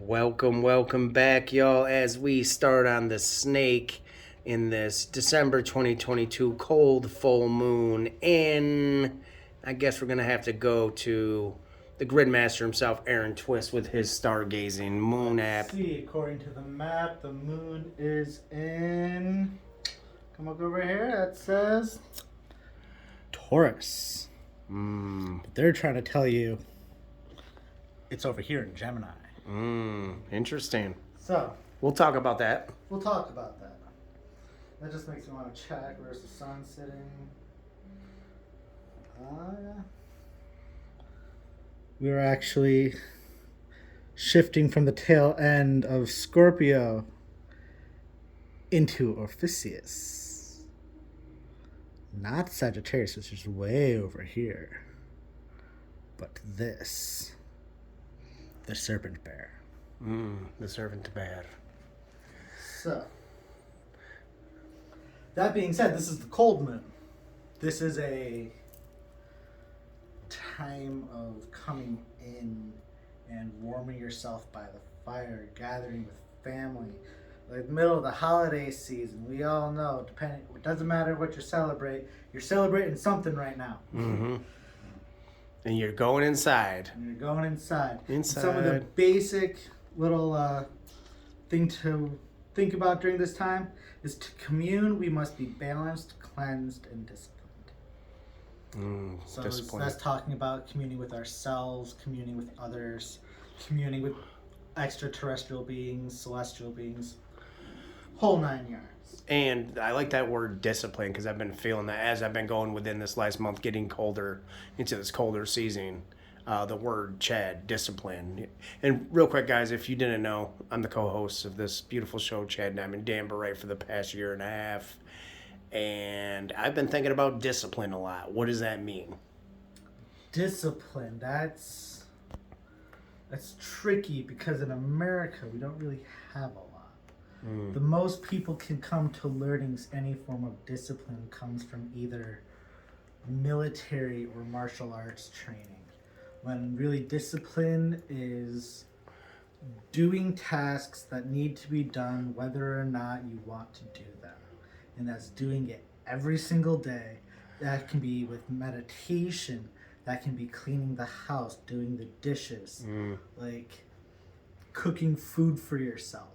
Welcome back, y'all, as we start on the snake in this December 2022 cold full moon. And I guess we're going to have to go to the Gridmaster himself, Aaron Twist, with his stargazing moon app. See, according to the map, the moon is in. Come up over here. That says Taurus. But they're trying to tell you it's over here in Gemini. Interesting. So We'll talk about that. we'll talk about that. That just makes me want to check where's the sun sitting. Yeah. We're actually shifting from the tail end of Scorpio into Orpheus. Not Sagittarius, which is way over here. But this. The Serpent Bear. The Serpent Bear. So, that being said, this is the cold moon. This is a time of coming in and warming yourself by the fire, gathering with family. Like the middle of the holiday season, we all know, it doesn't matter what you're celebrating something right now. And you're going inside. Some of the basic little thing to think about during this time is to commune. We must be balanced, cleansed, and disciplined. So that's talking about communing with ourselves, communing with others, communing with extraterrestrial beings, celestial beings, whole 9 yards. And I like that word discipline because I've been feeling that as I've been going within this last month, getting colder into this colder season. The word Chad, discipline. And real quick, guys, if you didn't know, I'm the co-host of this beautiful show, Chad, and I'm in Danbury for the past year and a half. And I've been thinking about discipline a lot. What does that mean? Discipline, that's tricky because in America we don't really have a lot. The most people can come to learning any form of discipline comes from either military or martial arts training. When really discipline is doing tasks that need to be done whether or not you want to do them. And that's doing it every single day. That can be with meditation. That can be cleaning the house, doing the dishes, like cooking food for yourself,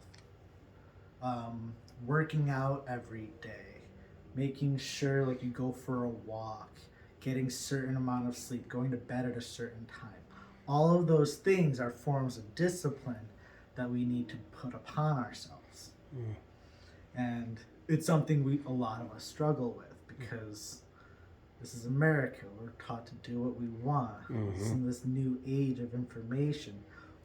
working out every day, making sure like you go for a walk, getting certain amount of sleep, going to bed at a certain time. All of those things are forms of discipline that we need to put upon ourselves. And it's something a lot of us struggle with because this is America. We're taught to do what we want. In this new age of information,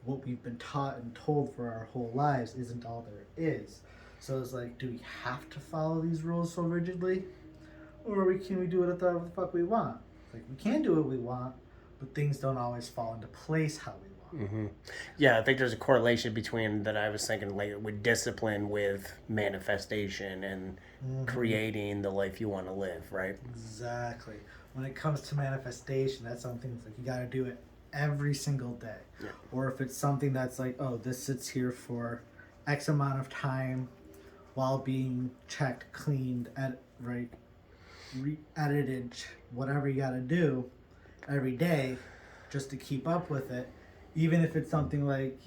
what we've been taught and told for our whole lives isn't all there is. So it's like, do we have to follow these rules so rigidly? Or can we do whatever the fuck we want? Like, we can do what we want, but things don't always fall into place how we want. Yeah, I think there's a correlation between that I was thinking later with discipline with manifestation and creating the life you want to live, right? Exactly. When it comes to manifestation, that's something that's like you got to do it every single day. Yeah. Or if it's something that's like, oh, this sits here for X amount of time while being checked, cleaned, edited, whatever you got to do every day just to keep up with it. Even if it's something like,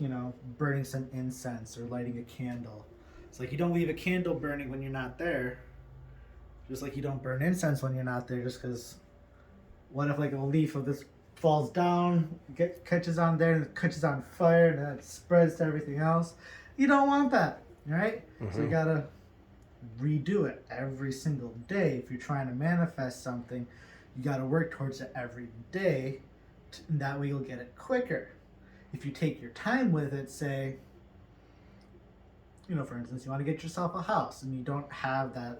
burning some incense or lighting a candle. It's like you don't leave a candle burning when you're not there. Just like you don't burn incense when you're not there, just because what if like a leaf of this falls down, catches on there, and it catches on fire, and then it spreads to everything else? You don't want that, right? So you gotta redo it every single day. If you're trying to manifest something, you gotta work towards it every day, and that way you'll get it quicker. If you take your time with it, say, for instance, you want to get yourself a house and you don't have that,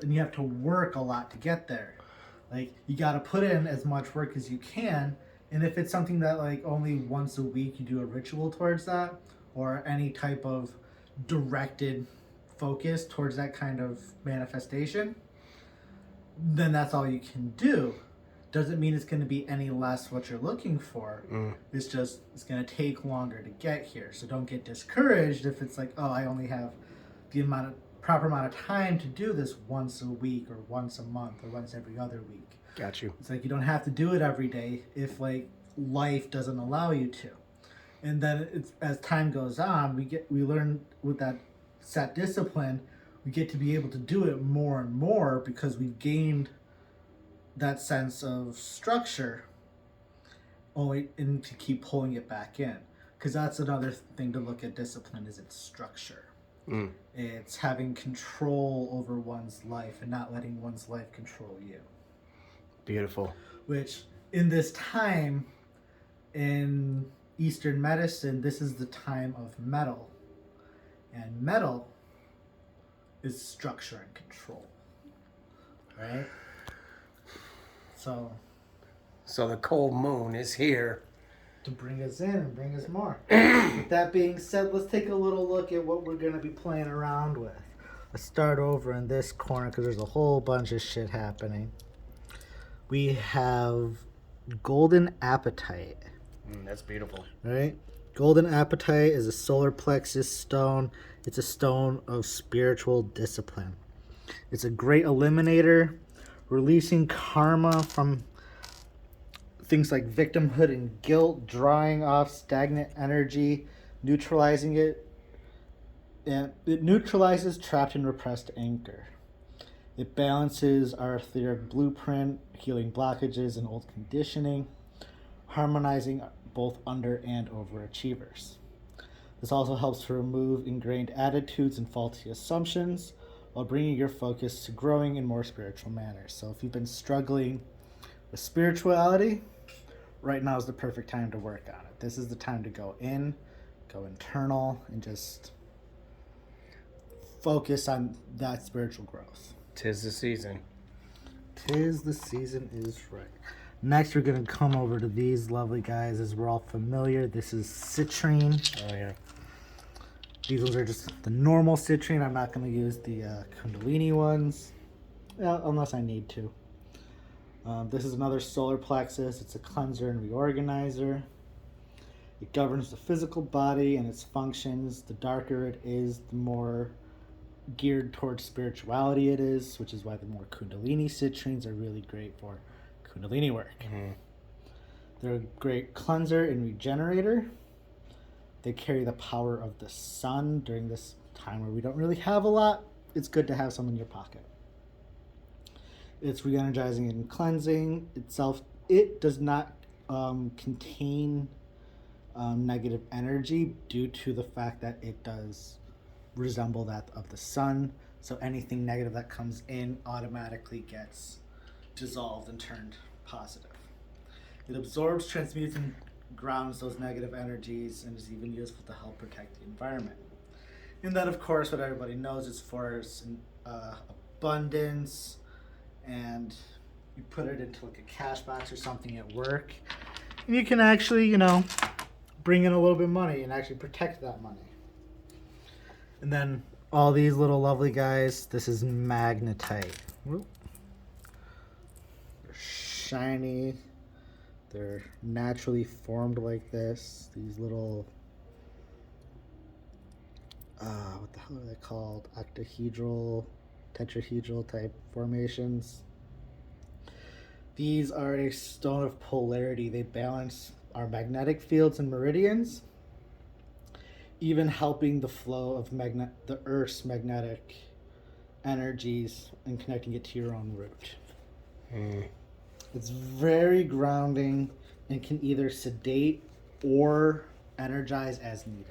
and you have to work a lot to get there. Like, you got to put in as much work as you can. And if it's something that like only once a week you do a ritual towards that, or any type of directed focus towards that kind of manifestation, then that's all you can do. Doesn't mean it's going to be any less what you're looking for. It's just, it's going to take longer to get here. So don't get discouraged if it's like, oh, I only have the proper amount of time to do this once a week or once a month or once every other week. Got you. It's like you don't have to do it every day if like life doesn't allow you to. And then it's, as time goes on, we learn with that set discipline, we get to be able to do it more and more because we've gained that sense of structure, only and to keep pulling it back in. Because that's another thing to look at discipline, is its structure. It's having control over one's life and not letting one's life control you. Beautiful. Which in this time in Eastern medicine, this is the time of metal. And metal is structure and control. Right? So the cold moon is here. To bring us in and bring us more. With that being said, let's take a little look at what we're going to be playing around with. Let's start over in this corner because there's a whole bunch of shit happening. We have golden apetite. That's beautiful. Right? Golden apetite is a solar plexus stone. It's a stone of spiritual discipline. It's a great eliminator, releasing karma from things like victimhood and guilt, drawing off stagnant energy, neutralizing it, and it neutralizes trapped and repressed anger. It balances our etheric blueprint, healing blockages and old conditioning, harmonizing both under and overachievers. This also helps to remove ingrained attitudes and faulty assumptions while bringing your focus to growing in more spiritual manners. So if you've been struggling with spirituality, right now is the perfect time to work on it. This is the time to go internal, and just focus on that spiritual growth. 'Tis the season. 'Tis the season is right. Next, we're going to come over to these lovely guys, as we're all familiar. This is Citrine. Oh, yeah. These ones are just the normal Citrine. I'm not going to use the Kundalini ones, unless I need to. This is another solar plexus. It's a cleanser and reorganizer. It governs the physical body and its functions. The darker it is, the more geared towards spirituality it is, which is why the more Kundalini Citrines are really great for Kundalini work. They're a great cleanser and regenerator. They carry the power of the sun during this time where we don't really have a lot. It's good to have some in your pocket. It's re-energizing and cleansing itself. It does not contain negative energy due to the fact that it does resemble that of the sun. So anything negative that comes in automatically gets dissolved and turned positive. It absorbs, transmutes, and grounds those negative energies, and is even useful to help protect the environment. And then, of course, what everybody knows is for abundance, and you put it into like a cash box or something at work, and you can actually, bring in a little bit of money and actually protect that money. And then all these little lovely guys, this is Magnetite. Whoop. They're shiny. They're naturally formed like this. These little, what the hell are they called? Octahedral, tetrahedral type formations. These are a stone of polarity. They balance our magnetic fields and meridians, even helping the flow of the Earth's magnetic energies and connecting it to your own root. It's very grounding and can either sedate or energize as needed.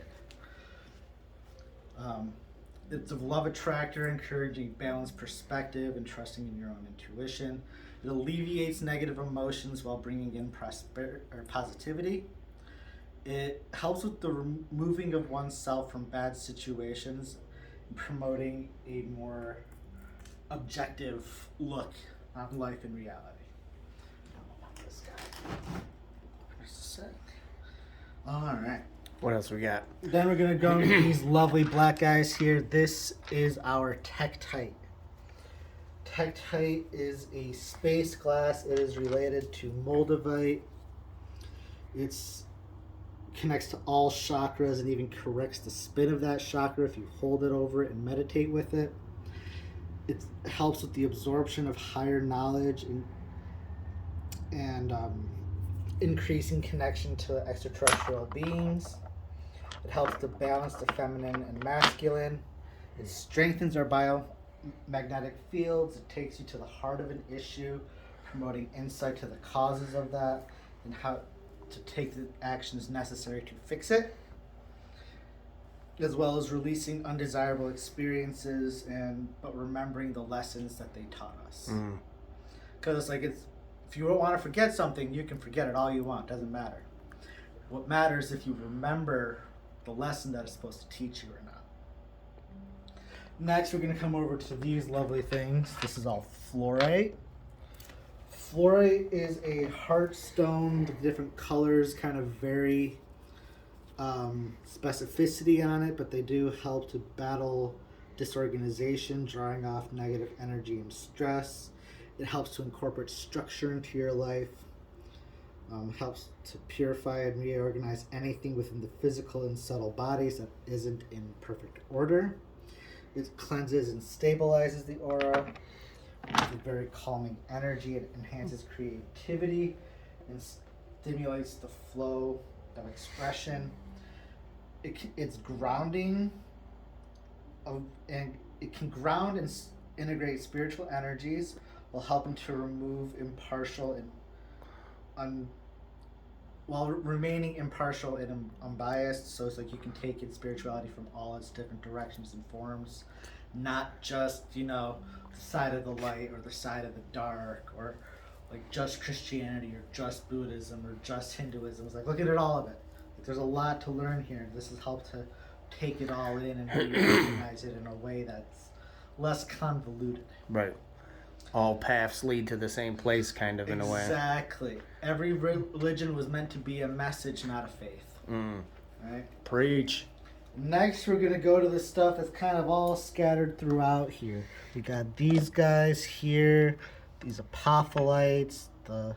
It's a love attractor, encouraging balanced perspective and trusting in your own intuition. It alleviates negative emotions while bringing in positivity. It helps with the removing of oneself from bad situations and promoting a more objective look on life and reality. This guy. Just a sec. All right. What else we got? Then we're gonna go into these lovely black guys here. This is our Tektite. Tektite is a space glass. It is related to Moldavite. It's connects to all chakras and even corrects the spin of that chakra if you hold it over it and meditate with it. It helps with the absorption of higher knowledge and increasing connection to extraterrestrial beings. It helps to balance the feminine and masculine. It strengthens our biomagnetic fields. It takes you to the heart of an issue, promoting insight to the causes of that and how to take the actions necessary to fix it, as well as releasing undesirable experiences but remembering the lessons that they taught us. Because it's like, if you want to forget something, you can forget it all you want. Doesn't matter. What matters is if you remember the lesson that it's supposed to teach you or not. Next, we're going to come over to these lovely things. This is all fluorite. Fluorite is a heart stone with different colors, kind of vary specificity on it, but they do help to battle disorganization, drawing off negative energy and stress. It helps to incorporate structure into your life. Helps to purify and reorganize anything within the physical and subtle bodies that isn't in perfect order. It cleanses and stabilizes the aura. It's a very calming energy. It enhances creativity and stimulates the flow of expression. It's grounding, and it can ground and integrate spiritual energies while helping to remove impartial and while remaining impartial and unbiased. So it's like you can take in spirituality from all its different directions and forms, not just, the side of the light or the side of the dark, or like just Christianity or just Buddhism or just Hinduism. It's like, look at all of it. Like, there's a lot to learn here. This has helped to take it all in and recognize it in a way that's less convoluted. Right. All paths lead to the same place, kind of, in a way. Exactly. Every religion was meant to be a message, not a faith. Right? Preach. Next, we're going to go to the stuff that's kind of all scattered throughout here. We got these guys here, these Apophylites, the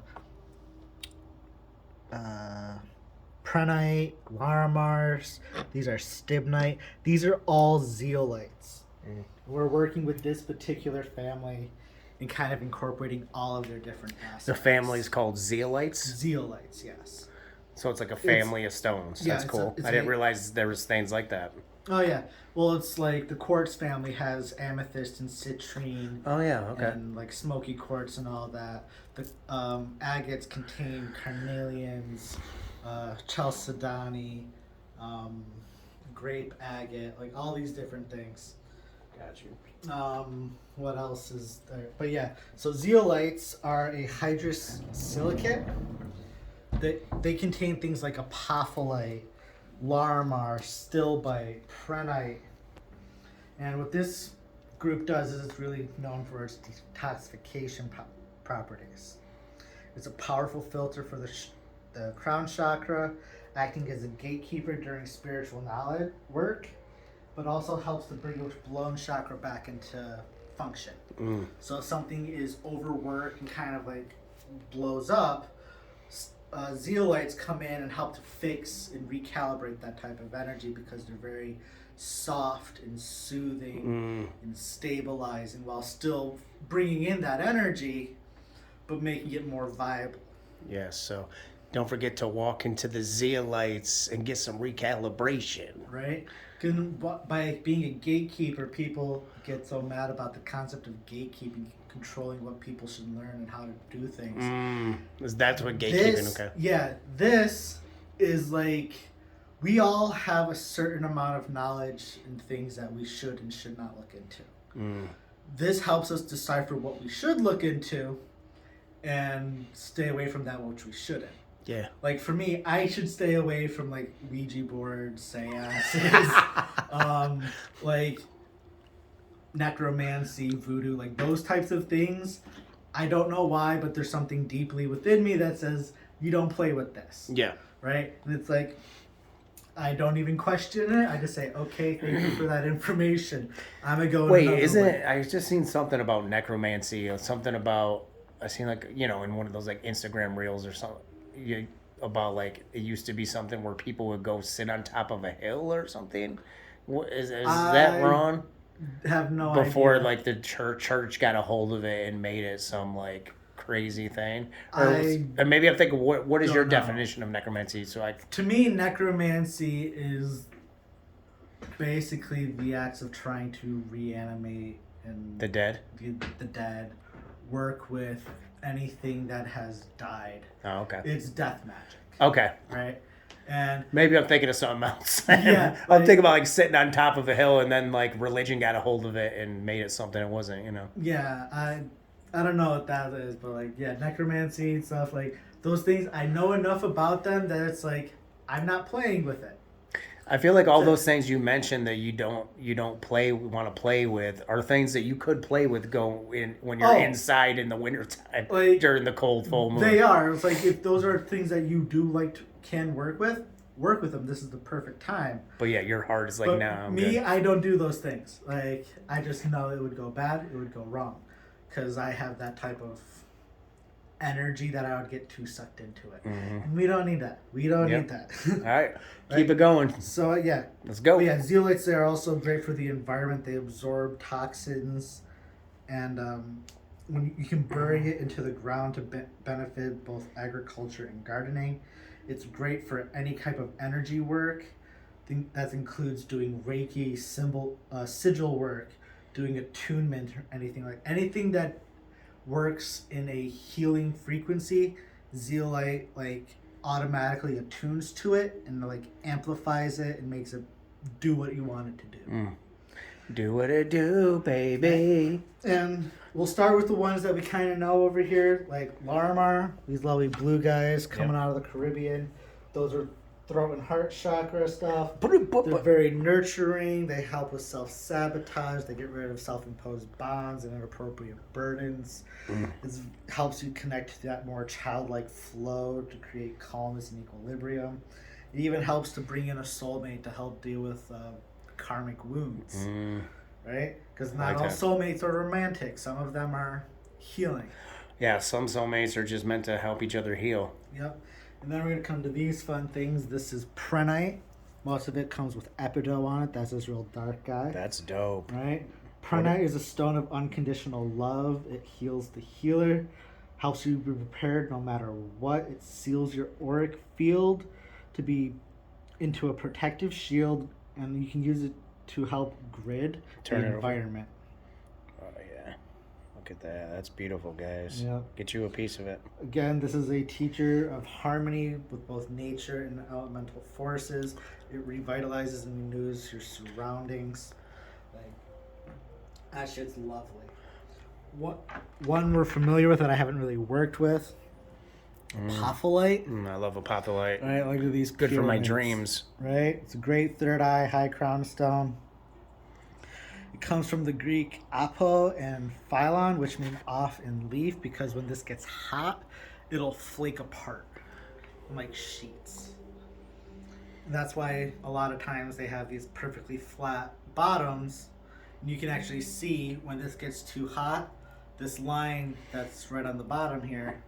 Prehnite, Larimars. These are Stillbite. These are all Zeolites. We're working with this particular family and kind of incorporating all of their different aspects. The family's called Zeolites? Zeolites, yes. So it's like a family of stones. That's cool. I didn't realize there was things like that. Oh, yeah. Well, it's like the quartz family has amethyst and citrine. Oh, yeah, okay. And like smoky quartz and all that. The agates contain carnelians, chalcedony, grape agate, like all these different things. Got you. What else is there? But yeah, so zeolites are a hydrous silicate. They contain things like apophyllite, Larimar, Stillbite, Prehnite. And what this group does is it's really known for its detoxification properties. It's a powerful filter for the crown chakra, acting as a gatekeeper during spiritual knowledge work, but also helps to bring your blown chakra back into function. So if something is overworked and kind of like blows up, zeolites come in and help to fix and recalibrate that type of energy because they're very soft and soothing and stabilizing while still bringing in that energy but making it more viable. Yes, so don't forget to walk into the zeolites and get some recalibration. Right? By being a gatekeeper, people get so mad about the concept of gatekeeping, controlling what people should learn and how to do things. That's what gatekeeping, okay. Yeah, this is like, we all have a certain amount of knowledge in things that we should and should not look into. This helps us decipher what we should look into and stay away from that which we shouldn't. Yeah. Like for me, I should stay away from like Ouija boards, seances, like necromancy, voodoo, like those types of things. I don't know why, but there's something deeply within me that says you don't play with this. Yeah. Right? And it's like, I don't even question it. I just say, okay, thank you for that information. I'm gonna go. Wait, another isn't way. it? I just seen something about necromancy or something about. I seen like in one of those like Instagram reels or something. About like it used to be something where people would go sit on top of a hill or something. What is that I wrong? have no Before idea. like the church got a hold of it and made it some like crazy thing, I or maybe I'm thinking what is your don't know. definition of necromancy? So I To me, necromancy is basically the acts of trying to reanimate and the dead. the dead, work with anything that has died. Oh, okay. It's death magic, Okay. right? And Maybe I'm thinking of something else. Yeah, I'm thinking about like sitting on top of a hill and then like religion got a hold of it and made it something it wasn't, yeah, I don't know what that is, but like yeah, necromancy and stuff like those things. I know enough about them that it's like I'm not playing with it. I feel like all those things you mentioned that you don't want to play with are things that you could play with when you're inside in the wintertime Like, during the cold full moon. They are. It's like if those are things that you do can work with them. This is the perfect time. But yeah, your heart is like, But no, I'm me, good. I don't do those things. Like I just know it would go bad. It would go wrong, because I have that type of energy that I would get too sucked into it. Mm-hmm. And we don't need that. We don't Yep. need that. All right, keep it going. So yeah, Let's go. But yeah, zeolites, they are also great for the environment. They absorb toxins, and when you can bury it into the ground to benefit both agriculture and gardening. It's great for any type of energy work. That includes doing Reiki, sigil work, doing attunement, or anything that works in a healing frequency. Zeolite like automatically attunes to it and like amplifies it and makes it do what you want it to do. Do what it do, baby. And we'll start with the ones that we kind of know over here, like Larimar, these lovely blue guys coming out of the Caribbean. Those are throat and heart chakra stuff. They're very nurturing. They help with self-sabotage. They get rid of self-imposed bonds and inappropriate burdens. It helps you connect to that more childlike flow to create calmness and equilibrium. It even helps to bring in a soulmate to help deal with karmic wounds, right? Because not all soulmates are romantic. Some of them are healing. Yeah, some soulmates are just meant to help each other heal. Yep. And then we're going to come to these fun things. This is Prehnite. Most of it comes with Apetite on it. That's this real dark guy. That's dope. Right? Prehnite is a stone of unconditional love. It heals the healer, helps you be prepared no matter what. It seals your auric field to be into a protective shield, and you can use it to help grid the environment. Oh yeah, look at that. That's beautiful, guys. Yeah. Get you a piece of it. Again, this is a teacher of harmony with both nature and elemental forces. It revitalizes and renews your surroundings. Like, that shit's lovely. One we're familiar with that I haven't really worked with. Apophyllite. I love Apophyllite. Right, look at these. Good for my pyramids, dreams. Right, it's a great third eye, high crown stone. It comes from the Greek apo and phylon, which means off in leaf, because when this gets hot, it'll flake apart like sheets. And that's why a lot of times they have these perfectly flat bottoms. And you can actually see when this gets too hot, this line that's right on the bottom here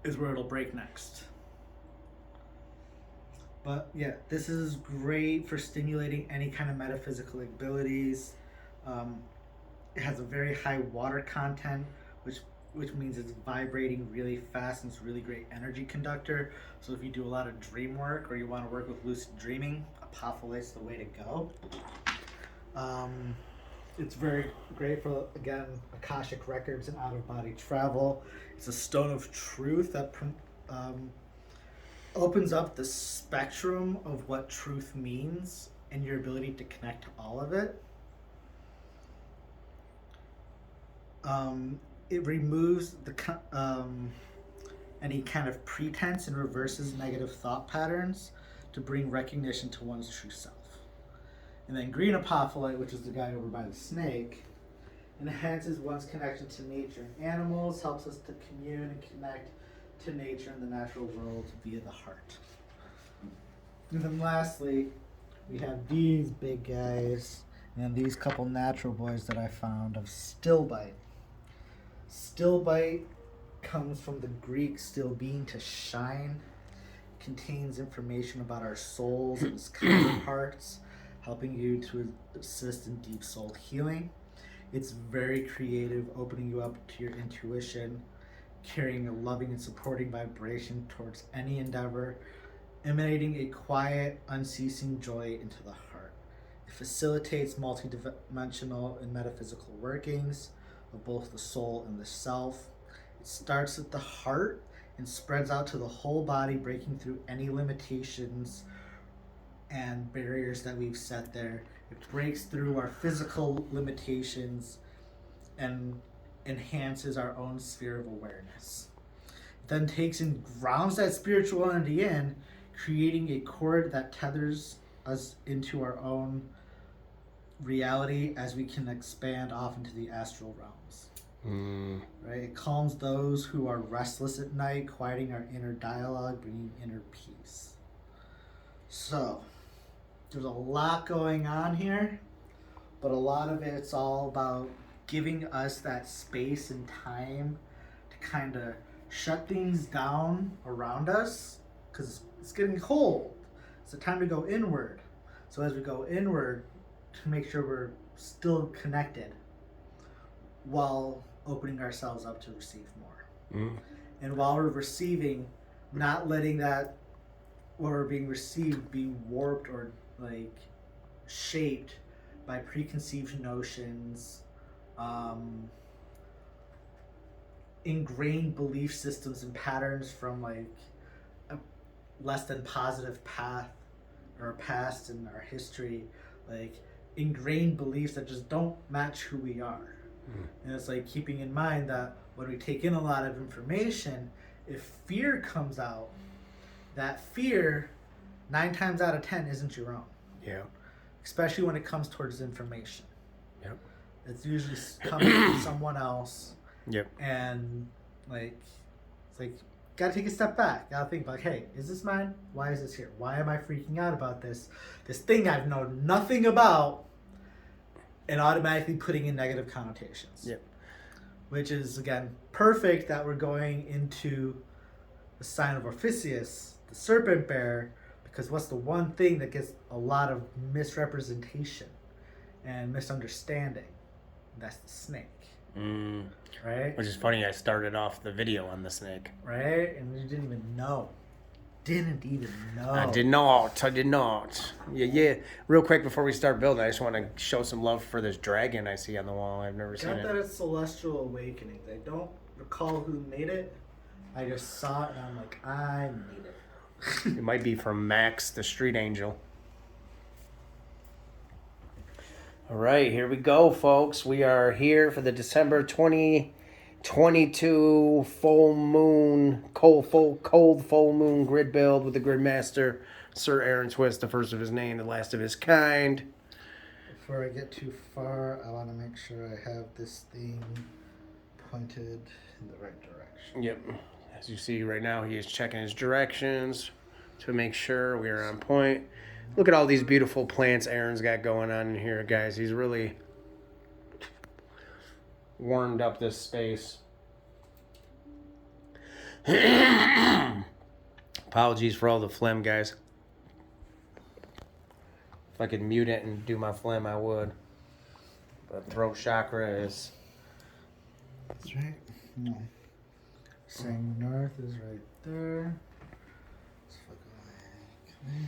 is where it'll break next. But yeah, this is great for stimulating any kind of metaphysical abilities. It has a very high water content, which means it's vibrating really fast and it's a really great energy conductor. So if you do a lot of dream work or you want to work with lucid dreaming, Apophyllite's the way to go. It's very great for, again, Akashic records and out-of-body travel. It's a stone of truth that opens up the spectrum of what truth means and your ability to connect to all of it. It removes any kind of pretense and reverses negative thought patterns to bring recognition to one's true self. And then green apophyllite, which is the guy over by the snake, enhances one's connection to nature and animals, helps us to commune and connect to nature and the natural world via the heart. And then lastly, we have these big guys and these couple natural boys that I found of Stillbite. Stillbite comes from the Greek still being to shine, contains information about our souls and its counterparts, helping you to assist in deep soul healing. It's very creative, opening you up to your intuition, carrying a loving and supporting vibration towards any endeavor, emanating a quiet, unceasing joy into the heart. It facilitates multidimensional and metaphysical workings of both the soul and the self. It starts at the heart and spreads out to the whole body, breaking through any limitations and barriers that we've set there. It breaks through our physical limitations and enhances our own sphere of awareness. It then takes and grounds that spiritual entity in, creating a cord that tethers us into our own reality as we can expand off into the astral realms. Right? It calms those who are restless at night, quieting our inner dialogue, bringing inner peace. So, there's a lot going on here, but a lot of it's all about giving us that space and time to kind of shut things down around us, because it's getting cold. It's a time to go inward. So as we go inward, to make sure we're still connected while opening ourselves up to receive more. And while we're receiving, not letting that what we're being received be warped or like shaped by preconceived notions, ingrained belief systems and patterns from like a less than positive path or past in our history, like ingrained beliefs that just don't match who we are. And it's like keeping in mind that when we take in a lot of information, if fear comes out, that fear 9 times out of 10 isn't your own. Yeah. Especially when it comes towards information. Yep. It's usually coming from someone else. Yep. And like, it's like, gotta take a step back. Gotta think like, hey, is this mine? Why is this here? Why am I freaking out about this? This thing I've known nothing about, and automatically putting in negative connotations. Yep. Which is, again, perfect that we're going into the sign of Orpheus, the serpent bearer, because what's the one thing that gets a lot of misrepresentation and misunderstanding? That's the snake. Right? Which is funny, I started off the video on the snake. Right? And you didn't even know. I did not. Yeah. Real quick before we start building, I just want to show some love for this dragon I see on the wall. I've never seen it. Got that it's Celestial Awakenings. I don't recall who made it. I just saw it and I'm like, I need it. It might be from Max, the street angel. All right, here we go, folks. We are here for the December 2022 full moon, cold full moon grid build with the grid master, Sir Aaron Twist, the first of his name, the last of his kind. Before I get too far, I want to make sure I have this thing pointed in the right direction. Yep. As you see right now, he is checking his directions to make sure we are on point. Look at all these beautiful plants Aaron's got going on in here, guys. He's really warmed up this space. Apologies for all the phlegm, guys. If I could mute it and do my phlegm, I would. But throat chakra is... That's right. No. Saying north is right there. Let's fucking like this.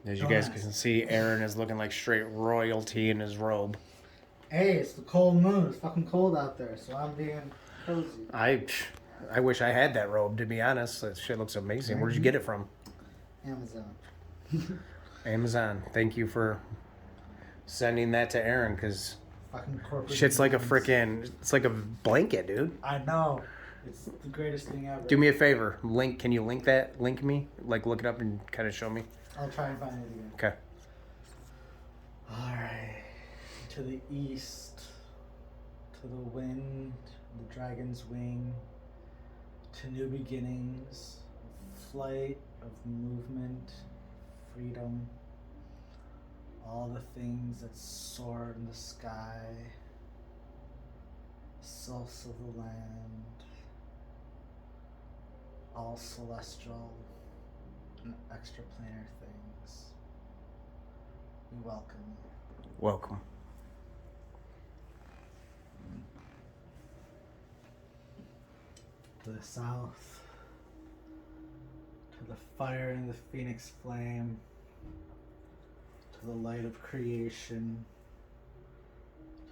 As you guys can see, Aaron is looking like straight royalty in his robe. Hey, it's the cold moon. It's fucking cold out there, so I'm being cozy. I wish I had that robe, to be honest. That shit looks amazing. Where'd you get it from? Amazon. Amazon. Thank you for sending that to Aaron, because fucking corporate shit's like a demands. freaking... It's like a blanket, dude. I know. It's the greatest thing ever. Do me a favor. Can you link that? Link me? Like, look it up and kind of show me? I'll try and find it again. Okay. Alright. To the east, to the wind, the dragon's wing, to new beginnings, of flight, of movement, freedom, all the things that soar in the sky, sylphs of the land, all celestial and extraplanar things. We welcome you. Welcome. To the south, to the fire and the phoenix flame, to the light of creation,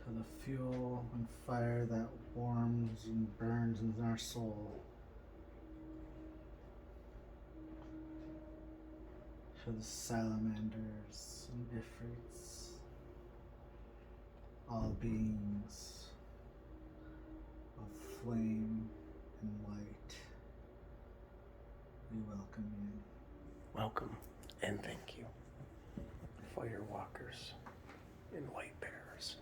to the fuel and fire that warms and burns in our soul, to the salamanders and ifrits, all beings of flame and light. We welcome you. Welcome and thank you. Fire walkers and light bearers.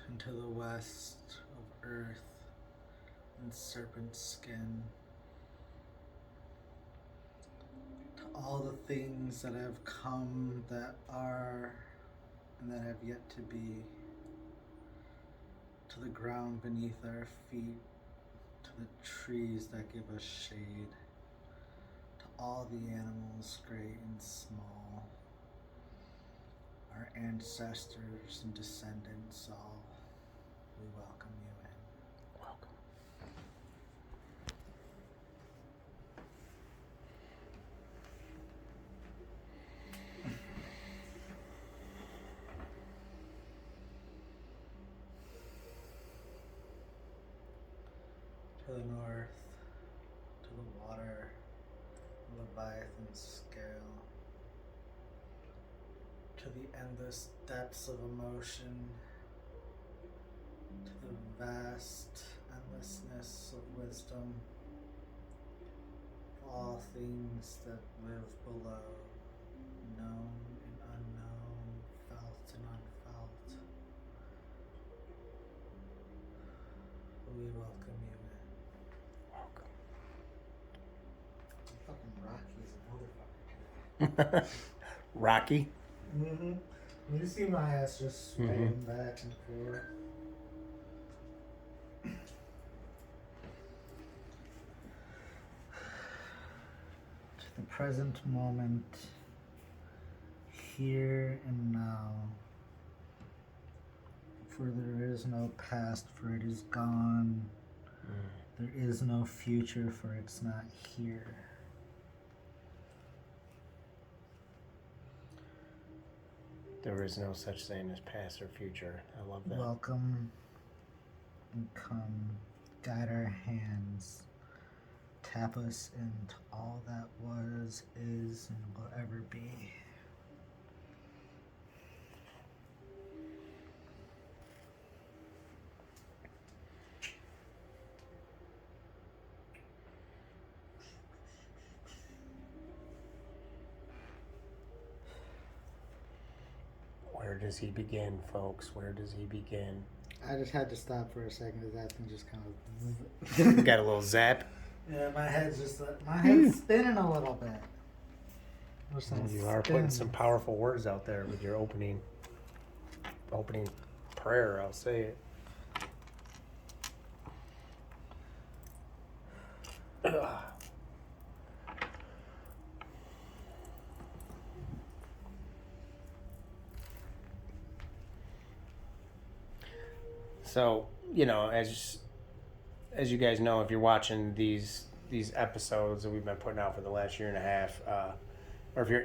Into the west of earth and serpent skin, to all the things that have come, that are, and that have yet to be, to the ground beneath our feet, to the trees that give us shade, to all the animals, great and small, our ancestors and descendants all, we welcome you in. Welcome. To the north, to the water, Leviathan scale, to the endless depths of emotion, to the vast endlessness of wisdom, all things that live below, known and unknown, felt and unfelt. We welcome you in. Welcome. Fucking Rocky's a motherfucker. Rocky? Mm-hmm. You see my ass just swaying back and forth. To the present moment, here and now. For there is no past, for it is gone. There is no future, for it's not here. There is no such thing as past or future. I love that. Welcome and come, guide our hands, tap us into all that was, is, and will ever be. Where does he begin, folks? Where does he begin? I just had to stop for a second because that thing just kind of. Got a little zap. Yeah, my head's spinning a little bit. You are putting some powerful words out there with your opening prayer. I'll say it. So, as you guys know, if you're watching these episodes that we've been putting out for the last year and a half, or if you're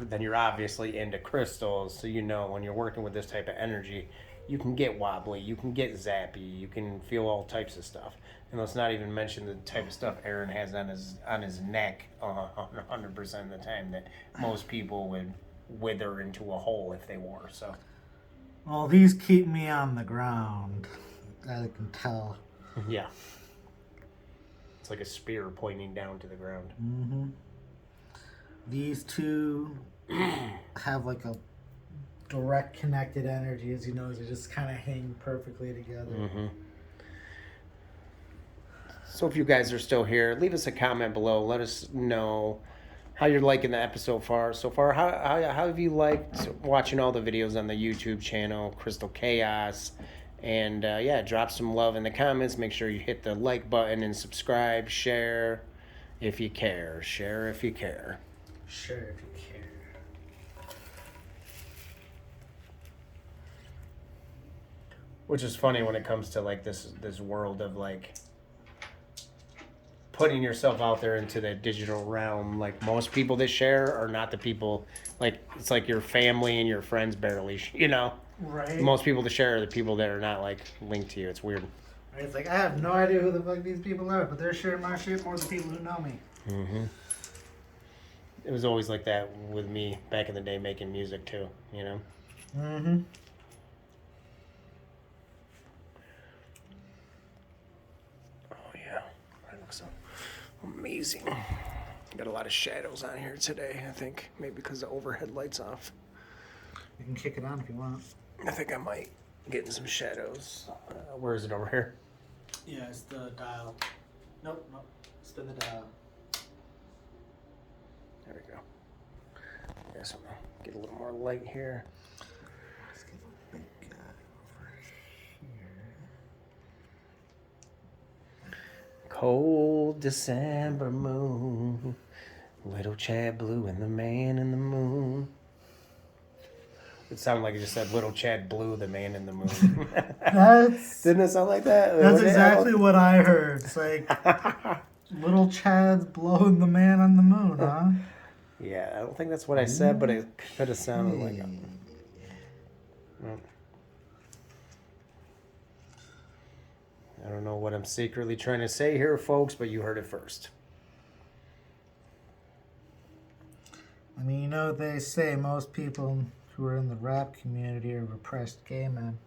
then you're obviously into crystals. So when you're working with this type of energy, you can get wobbly, you can get zappy, you can feel all types of stuff. And let's not even mention the type of stuff Aaron has on his neck 100% of the time that most people would wither into a hole if they wore. So. Well, these keep me on the ground, as I can tell. Yeah. It's like a spear pointing down to the ground. Mm-hmm. these two have like a direct connected energy, as you know, they just kind of hang perfectly together. Mm-hmm. So if you guys are still here, leave us a comment below. Let us know how you're liking the episode so far. How have you liked watching all the videos on the YouTube channel, Crystal Chaos? And yeah, drop some love in the comments. Make sure you hit the like button and subscribe, share if you care. Share if you care. Share if you care. Which is funny when it comes to like this world of like putting yourself out there into the digital realm. Like most people that share are not the people, like it's like your family and your friends barely, you know. Right. Most people that share are the people that are not like linked to you. It's weird. Right. It's like I have no idea who the fuck these people are, but they're sharing my shit more than people who know me. Mm-hmm. It was always like that with me back in the day making music too, you know. Mm-hmm. Oh yeah, that looks so amazing. Got a lot of shadows on here today. I think maybe because the overhead light's off. You can kick it on if you want. I think I might get in some shadows. Where is it over here? Yeah, it's the dial. Nope. Spin the dial. There we go. Yes, I'm gonna get a little more light here. Let's get the big guy over here. Cold December moon, little Chad Blue and the man in the moon. It sounded like it just said little Chad Blue, the man in the moon. Didn't it sound like that? That's exactly what I heard. It's like little Chad's blowing the man on the moon, huh? Yeah, I don't think that's what I said, but it could have sounded like it. I don't know what I'm secretly trying to say here, folks, but you heard it first. I mean, you know what they say, most people who are in the rap community are repressed gay men.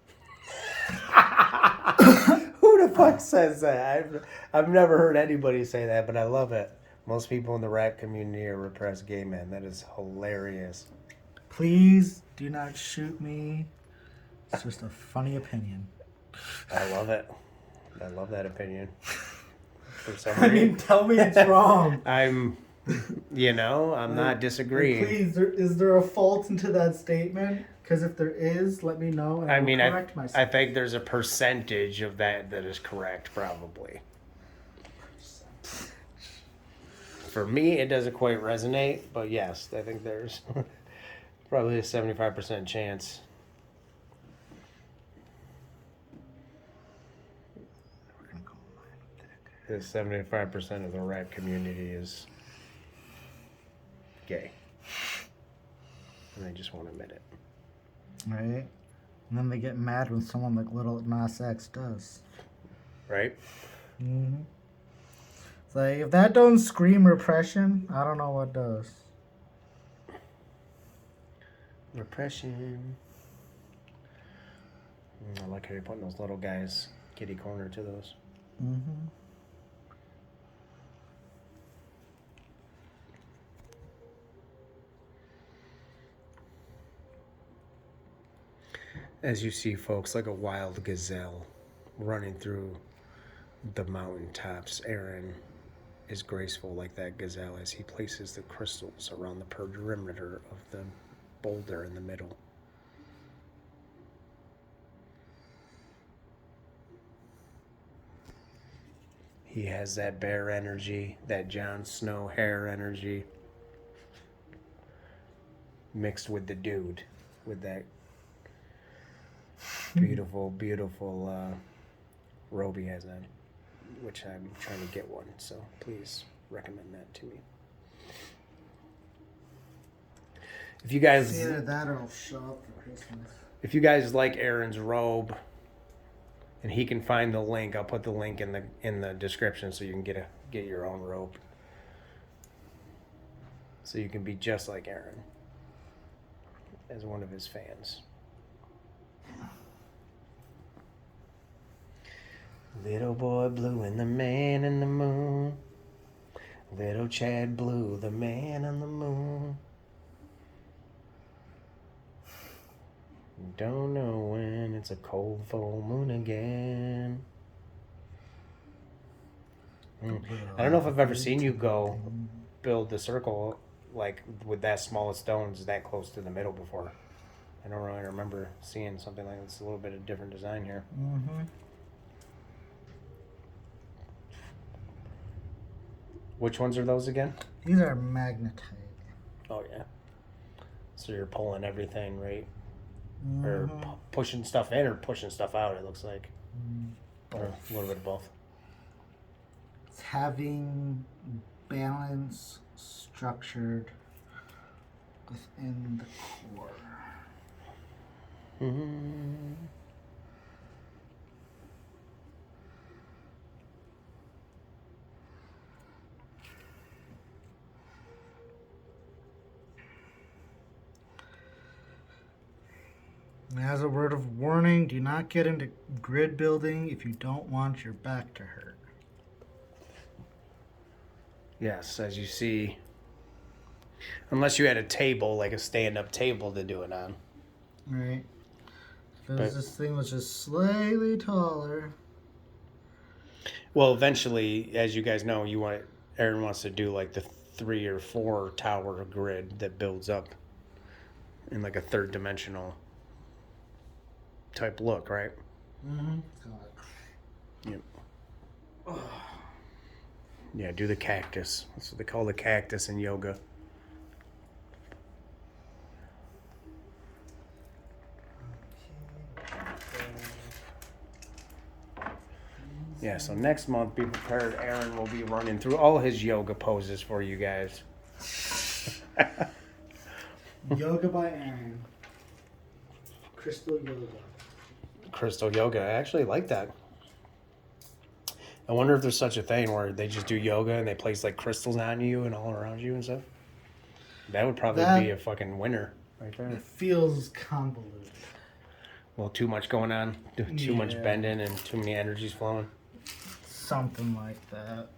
Who the fuck says that? I've never heard anybody say that, but I love it. Most people in the rap community are repressed gay men. That is hilarious. Please do not shoot me. It's just a funny opinion. I love it. I love that opinion. For some I mean, tell me it's wrong. I'm not disagreeing. Please, is there a fault into that statement? Because if there is, let me know and I will correct myself. I think there's a percentage of that is correct, probably. For me, it doesn't quite resonate, but yes, I think there's probably a 75% chance. Because 75% of the rap community is gay. And they just won't admit it. Right? And then they get mad when someone like Little Nas X does. Right? Mm-hmm. It's like, if that don't scream repression, I don't know what does. Repression. I like how you're putting those little guys kitty corner to those. Mm-hmm. As you see, folks, like a wild gazelle running through the mountaintops, Aaron is graceful like that gazelle as he places the crystals around the perimeter of the boulder in the middle. He has that bear energy, that Jon Snow hair energy, mixed with the dude, with that beautiful, beautiful robe he has on, which I'm trying to get one, so please recommend that to me. If you guys, it's either that or I'll show up for Christmas. If you guys like Aaron's robe, and he can find the link, I'll put the link in the description so you can get your own robe, so you can be just like Aaron as one of his fans. Little boy blue and the man in the moon. Little Chad Blue, the man on the moon. don't know when it's a cold full moon again. I don't know if I've ever seen you go build the circle like with that small of stones that close to the middle before. I don't really remember seeing something like this. A little bit of different design here. Mm-hmm. Which ones are those again? These are magnetite. Oh yeah. So you're pulling everything, right? Mm-hmm. Or pushing stuff in or pushing stuff out, it looks like. Both. Or a little bit of both. It's having balance structured within the core. Mm-hmm. As a word of warning, do not get into grid building if you don't want your back to hurt. Yes, as you see. Unless you had a table, like a stand-up table to do it on. Right. Because this thing was just slightly taller. Well, eventually, as you guys know, Aaron wants to do like the 3 or 4 tower grid that builds up in like a third dimensional type look, right? Mm-hmm. Yep. Yeah, do the cactus. That's what they call the cactus in yoga. Yeah, so next month, be prepared. Aaron will be running through all his yoga poses for you guys. Yoga by Aaron. Crystal yoga. Crystal yoga. I actually like that. I wonder if there's such a thing where they just do yoga and they place like crystals on you and all around you and stuff. That would probably be a fucking winner right there. It feels convoluted. Well, too much going on, too much bending, and too many energies flowing. Something like that.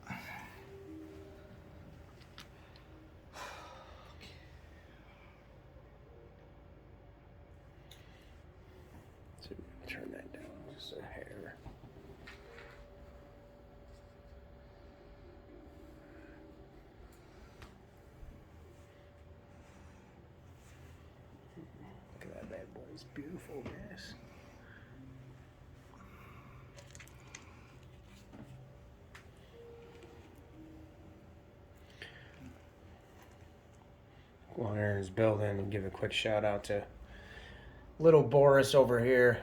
So turn that down just a hair. Look at that bad boy. It's beautiful, guys. While Aaron's building, give a quick shout out to little Boris over here.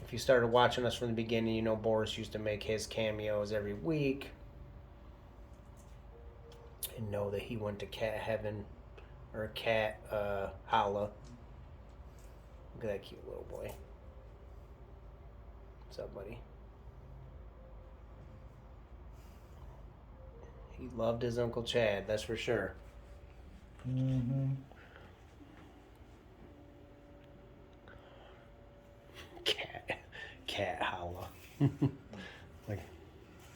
If you started watching us from the beginning, you know Boris used to make his cameos every week. And know that he went to cat heaven, or cat holla. Look at that cute little boy. What's up, buddy? He loved his Uncle Chad, that's for sure. Mm-hmm. Cat holla.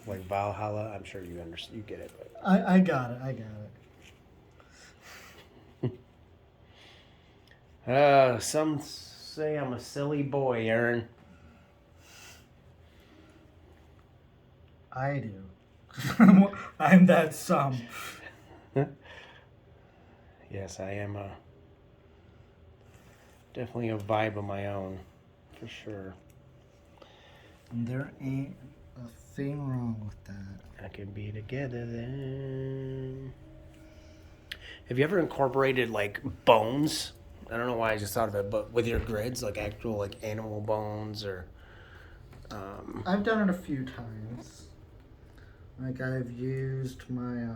like Valhalla. I'm sure you understand. You get it. But... I got it. Some say I'm a silly boy, Aaron. I do. I'm that some. Yes, I am definitely a vibe of my own, for sure. There ain't a thing wrong with that. I can be together then. Have you ever incorporated like bones? I don't know why I just thought of it, but with your grids, like actual like animal bones or. I've done it a few times. Like I've used my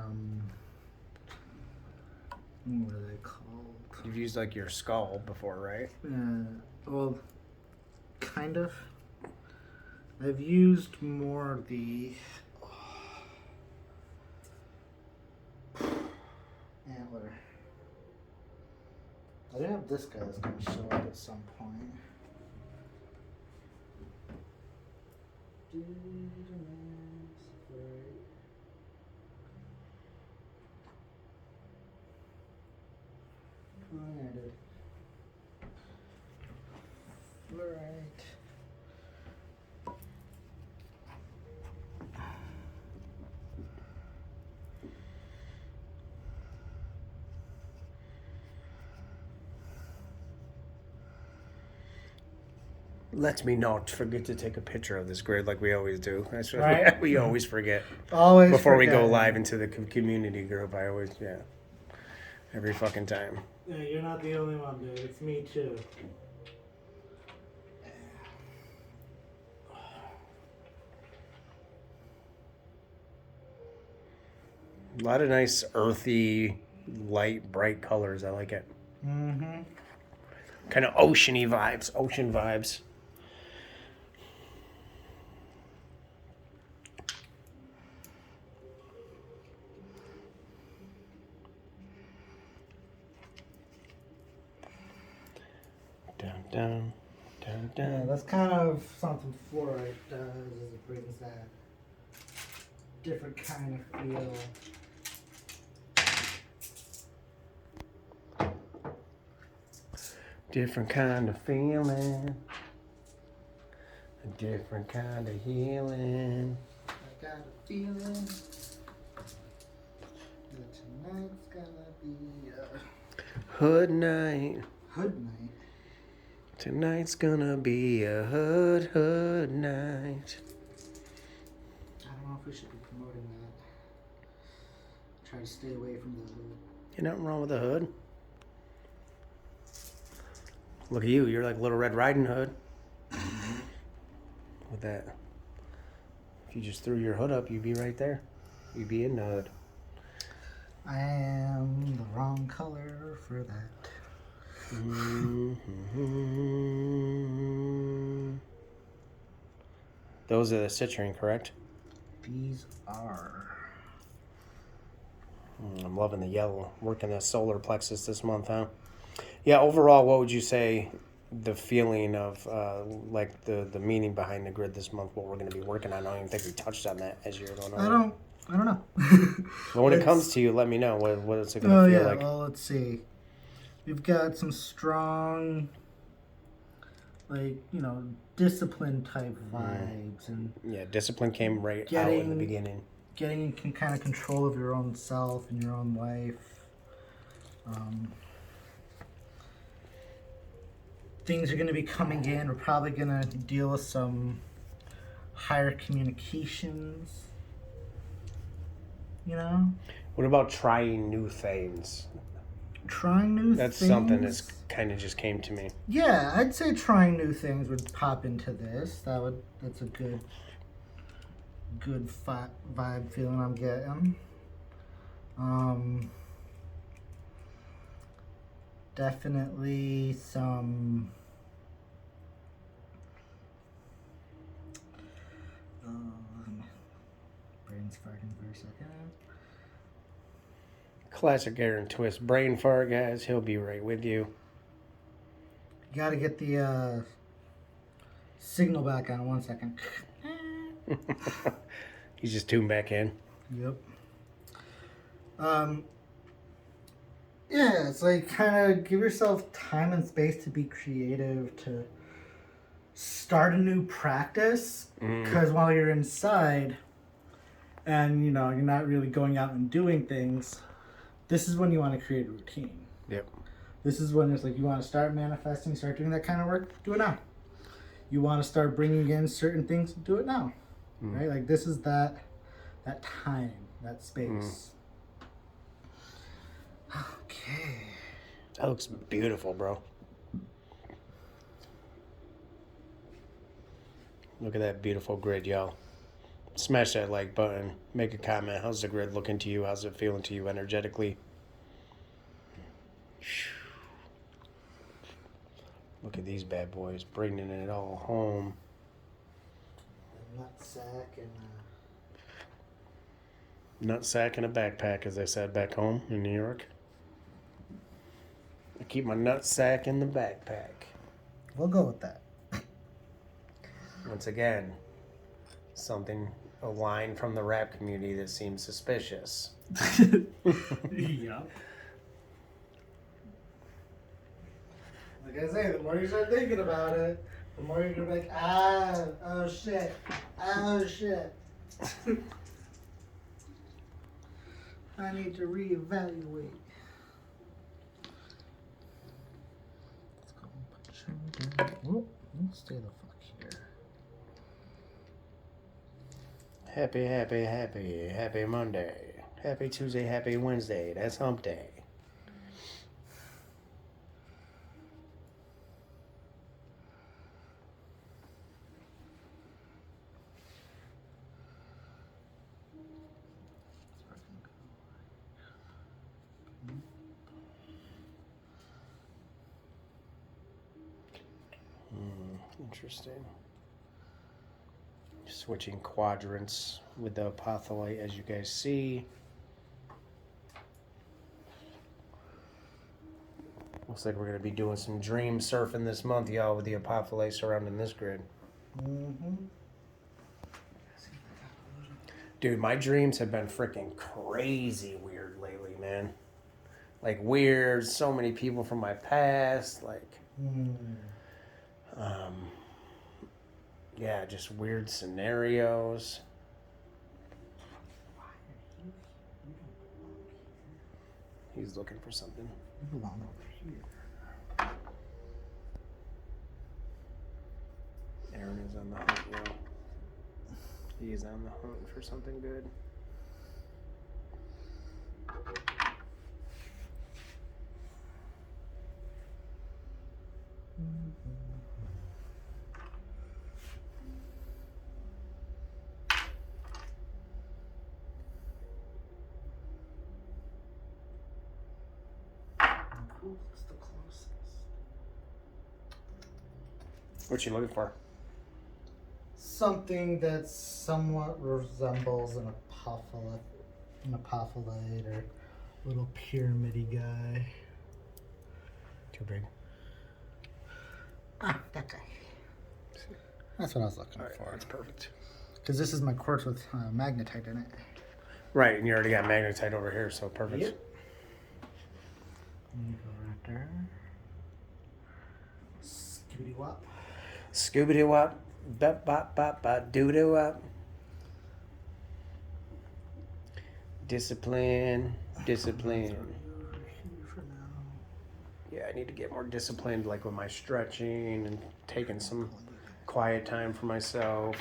what are they called? You've used like your skull before, right? Well, kind of. I've used more the antler. I do have this guy that's going to show up at some point. lets me not forget to take a picture of this grid like we always do. That's what Right. we always forget. Always Before we go forget. live into the community group, I always, every fucking time. Yeah, you're not the only one, dude. It's me too. A lot of nice earthy, light, bright colors. I like it. Mm-hmm. Kind of oceany vibes. Ocean vibes. Down, down, down, Yeah, down. that's kind of something Fluorite does, is it brings that different kind of feel. Different kind of feeling. A different kind of healing. I got a feeling that tonight's gonna be a Hood night. hood night. Tonight's gonna be a hood night. I don't know if we should be promoting that. Try to stay away from the hood. Ain't nothing wrong with the hood. Look at you. You're like Little Red Riding Hood. With that. If you just threw your hood up, you'd be right there. You'd be in the hood. I am the wrong color for that. Those are the citrine, correct? These are. I'm loving the yellow. Working that solar plexus this month, huh? Yeah, overall, what would you say the feeling of, like, the meaning behind the grid this month, what we're going to be working on? I don't even think we touched on that as you're going on. I don't know. But when it comes to you, let me know. What is it going to feel like? Well, let's see. We've got some strong, like, discipline type vibes. And Yeah, discipline came right out in the beginning. getting kind of control of your own self and your own life. Things are going to be coming in. We're probably going to deal with some higher communications. What about trying new things? Trying new things. That's something that's kind of just came to me. Yeah, I'd say trying new things would pop into this. That's a good vibe feeling I'm getting. Definitely some brain's farting for a second. Classic Aaron Twist. Brain fart, guys. He'll be right with you. You gotta get the signal back on. 1 second. He's just tuned back in. Yep. Yeah, it's like kind of give yourself time and space to be creative, to start a new practice. Because while you're inside and, you're not really going out and doing things, this is when you want to create a routine. Yep. This is when it's like you want to start manifesting, start doing that kind of work, do it now. You want to start bringing in certain things, do it now. Right? Like this is that time, that space. Okay. That looks beautiful, bro. Look at that beautiful grid, y'all. Smash that like button. Make a comment. How's the grid looking to you? How's it feeling to you energetically? Look at these bad boys bringing it all home. Nutsack and a backpack, as I said back home in New York. I keep my nutsack in the backpack. We'll go with that. Once again, a line from the rap community that seems suspicious. Yep. Like I say, the more you start thinking about it, the more you're gonna be like, oh shit. I need to reevaluate. Let's go. Stay the fuck here. Happy Monday. Happy Tuesday, happy Wednesday. That's hump day. Interesting. Switching quadrants with the Apophyllite, as you guys see. Looks like we're going to be doing some dream surfing this month, y'all, with the Apophyllite surrounding this grid. Mm-hmm. Dude, my dreams have been freaking crazy weird lately, man. Like, weird, so many people from my past, like... yeah, just weird scenarios. He's looking for something. You belong over here. Aaron is on the hunt, yo. He is on the hunt for something good. Who's the closest? What you looking for? Something that somewhat resembles an apophyllite or little pyramidy guy. Too big. Ah, that guy. That's what I was looking for. That's perfect. Because this is my quartz with magnetite in it. Right, and you already got magnetite over here, so perfect. Yep. You go right there. Skibbity wop. Scoobity wop, bop bop bop bop, doo doo wop. Discipline. Yeah, I need to get more disciplined, like with my stretching and taking some quiet time for myself.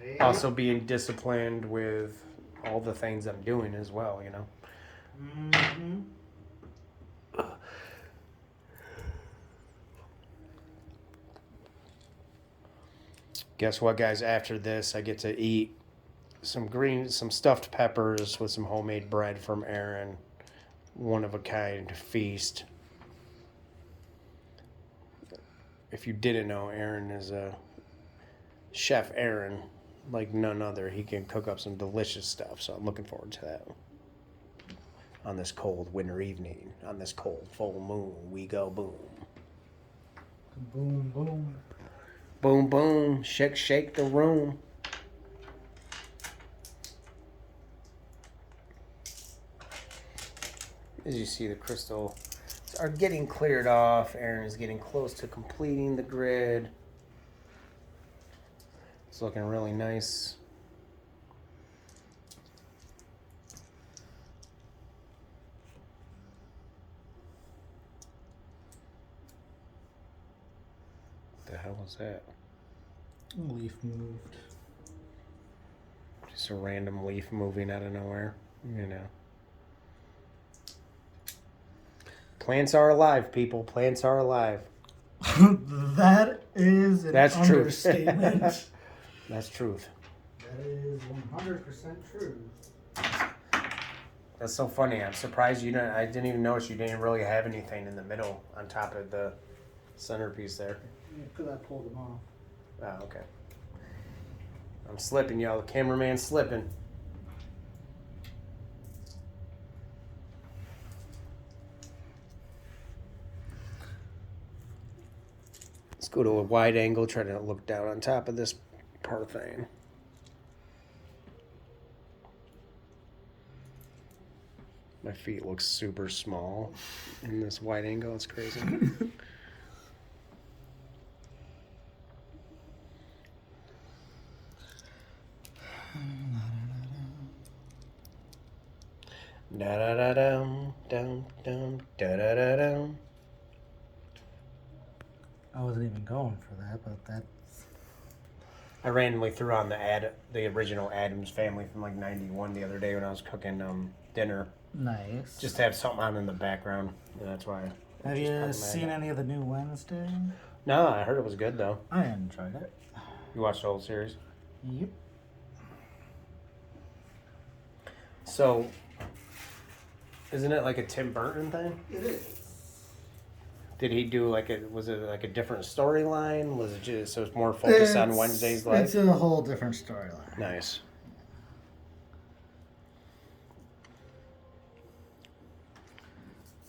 And also being disciplined with all the things I'm doing as well, you know? Mm-hmm. Guess what, guys? After this, I get to eat some stuffed peppers with some homemade bread from Aaron. One of a kind feast. If you didn't know, Aaron is a chef. Aaron, like none other. He can cook up some delicious stuff. So I'm looking forward to that. On this cold winter evening, on this cold full moon, we go boom. Boom, boom. Boom, boom, shake the room. As you see, the crystals are getting cleared off. Aaron is getting close to completing the grid. It's looking really nice. What the hell was that? Leaf moved. Just a random leaf moving out of nowhere, you know. Plants are alive, people. Plants are alive. That is an That's understatement. truth. That's truth. That is 100% true. That's so funny. I'm surprised you didn't. I didn't even notice you didn't really have anything in the middle on top of the centerpiece there. Yeah, because I pulled them off. Oh, okay. I'm slipping, y'all. The cameraman's slipping. Let's go to a wide angle, try to look down on top of this parthene. My feet look super small in this wide angle. It's crazy. Da da da dum dum dum da da da dum. I wasn't even going for that, but that's I randomly threw on the original Adams Family from like '91 the other day when I was cooking dinner, nice. just to have something on in the background. And that's why. Have you seen any of the new Wednesday? No, I heard it was good though. I enjoyed it. You watched the whole series? Yep. So, isn't it like a Tim Burton thing? It is. Did he do was it like a different storyline? Was it just, so it's more focused on Wednesday's life? It's a whole different storyline. Nice.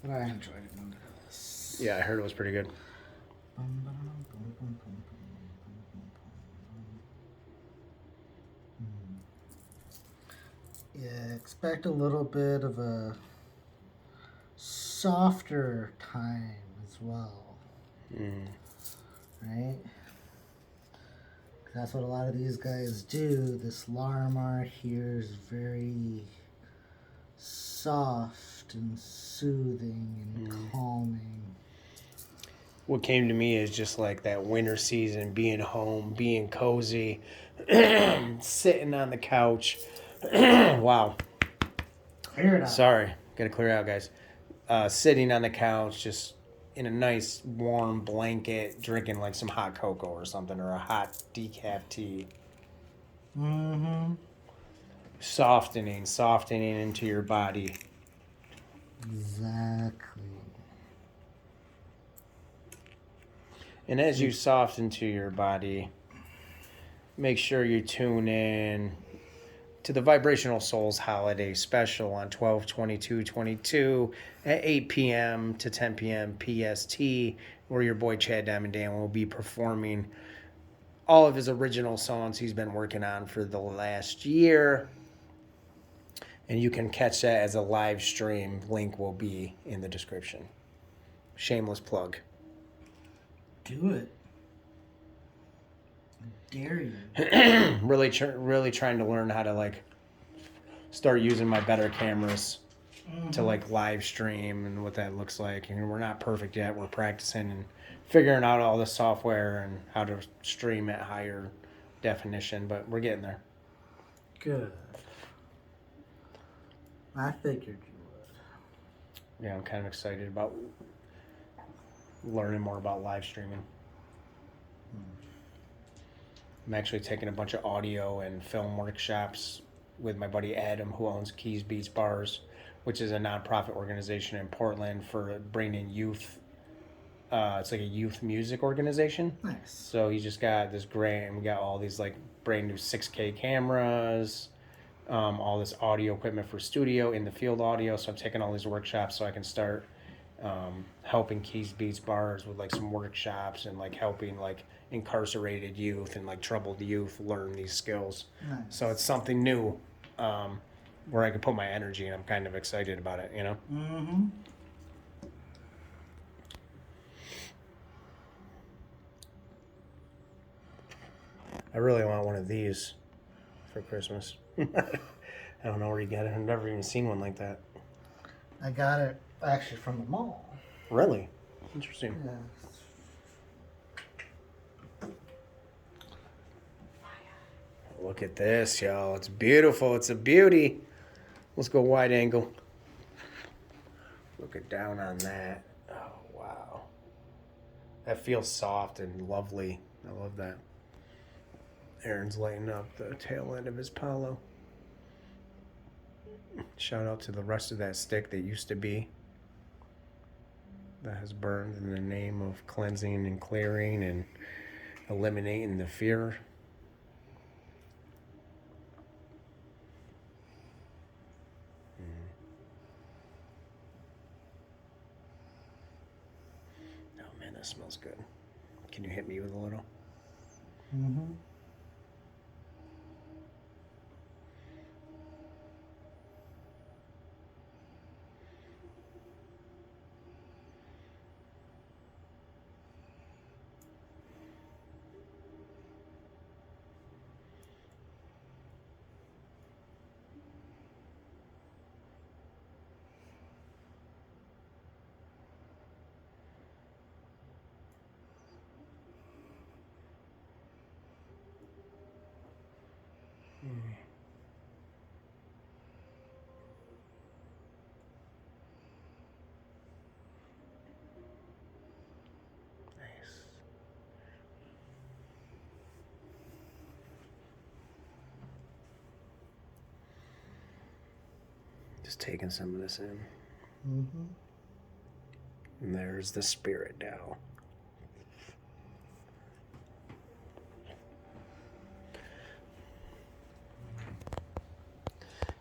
But I enjoyed it nonetheless. Yeah, I heard it was pretty good. Yeah, expect a little bit of a softer time as well. Right? That's what a lot of these guys do. This Larimar here is very soft and soothing and calming. What came to me is just like that winter season, being home, being cozy, sitting on the couch. Wow. Clear it out. Sorry, gotta clear out, guys. Sitting on the couch, just in a nice warm blanket, drinking like some hot cocoa or something, or a hot decaf tea. Mm-hmm. Softening into your body. Exactly. And as you soften to your body, make sure you tune in to the Vibrational Souls Holiday Special on 12/22/22 at 8 p.m. to 10 p.m. PST, where your boy Chad Diamond Dan will be performing all of his original songs he's been working on for the last year. And you can catch that as a live stream. Link will be in the description. Shameless plug. Do it. I dare you. really trying to learn how to like start using my better cameras to like live stream and what that looks like. And we're not perfect yet. We're practicing and figuring out all the software and how to stream at higher definition, but we're getting there. Good. I figured you would. Yeah, I'm kind of excited about learning more about live streaming. I'm actually taking a bunch of audio and film workshops with my buddy Adam, who owns Keys Beats Bars, which is a nonprofit organization in Portland for bringing youth. It's like a youth music organization. Nice. So he just got this grant, and we got all these like brand new 6K cameras, all this audio equipment for studio in the field audio. So I'm taking all these workshops so I can start helping Keys Beats Bars with like some workshops and like helping like incarcerated youth and like troubled youth learn these skills. Nice. So it's something new where I can put my energy, and I'm kind of excited about it, you know? Mm-hmm. I really want one of these for Christmas. I don't know where you get it. I've never even seen one like that. I got it actually from the mall. Really? Interesting. Yeah. Look at this, y'all. It's beautiful. It's a beauty. Let's go wide angle. Look it down on that. Oh, wow. That feels soft and lovely. I love that. Aaron's lighting up the tail end of his Palo. Shout out to the rest of that stick that used to be. That has burned in the name of cleansing and clearing and eliminating the fear. Oh man, that smells good. Can you hit me with a little? Mm-hmm. Just taking some of this in. Mm-hmm. And there's the spirit now.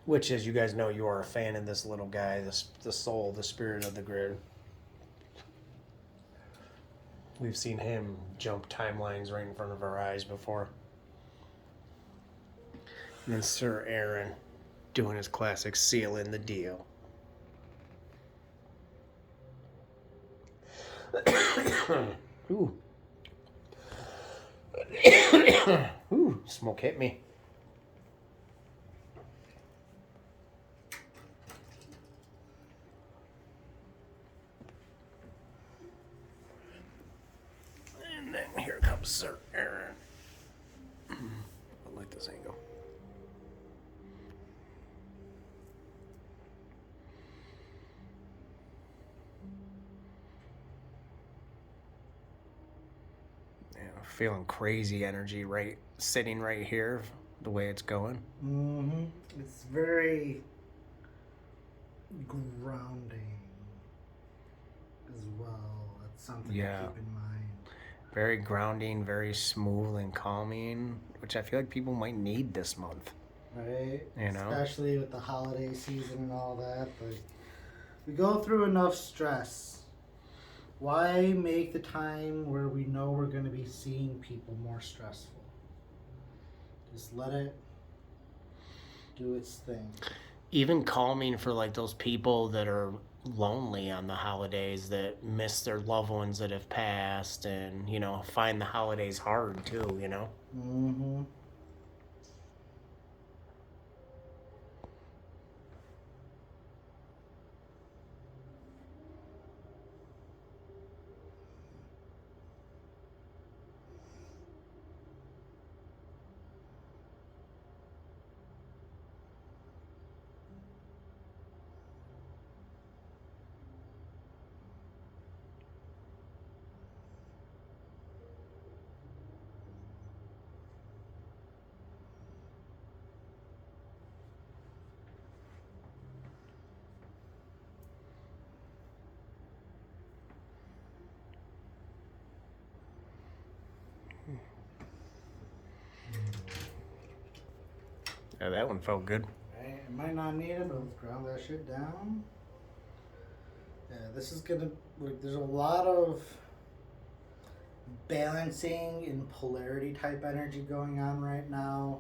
Which, as you guys know, you are a fan of this little guy, the soul, the spirit of the grid. We've seen him jump timelines right in front of our eyes before. And then Sir Aaron doing his classic sealing the deal. Ooh. Ooh, smoke hit me. And then here comes Sir Aaron. I like this angle. Yeah, feeling crazy energy sitting right here, the way it's going. Mm-hmm. It's very grounding as well. That's something to keep in mind. Very grounding, very smooth and calming, which I feel like people might need this month. Right? You know? Especially with the holiday season and all that. Like, we go through enough stress. Why make the time where we know we're going to be seeing people more stressful? Just let it do its thing. Even calming for like those people that are lonely on the holidays, that miss their loved ones that have passed, and find the holidays hard too. Mm-hmm. Yeah, that one felt good. Right? It might not need it, but let's ground that shit down. Yeah, this is gonna, like, there's a lot of balancing and polarity type energy going on right now.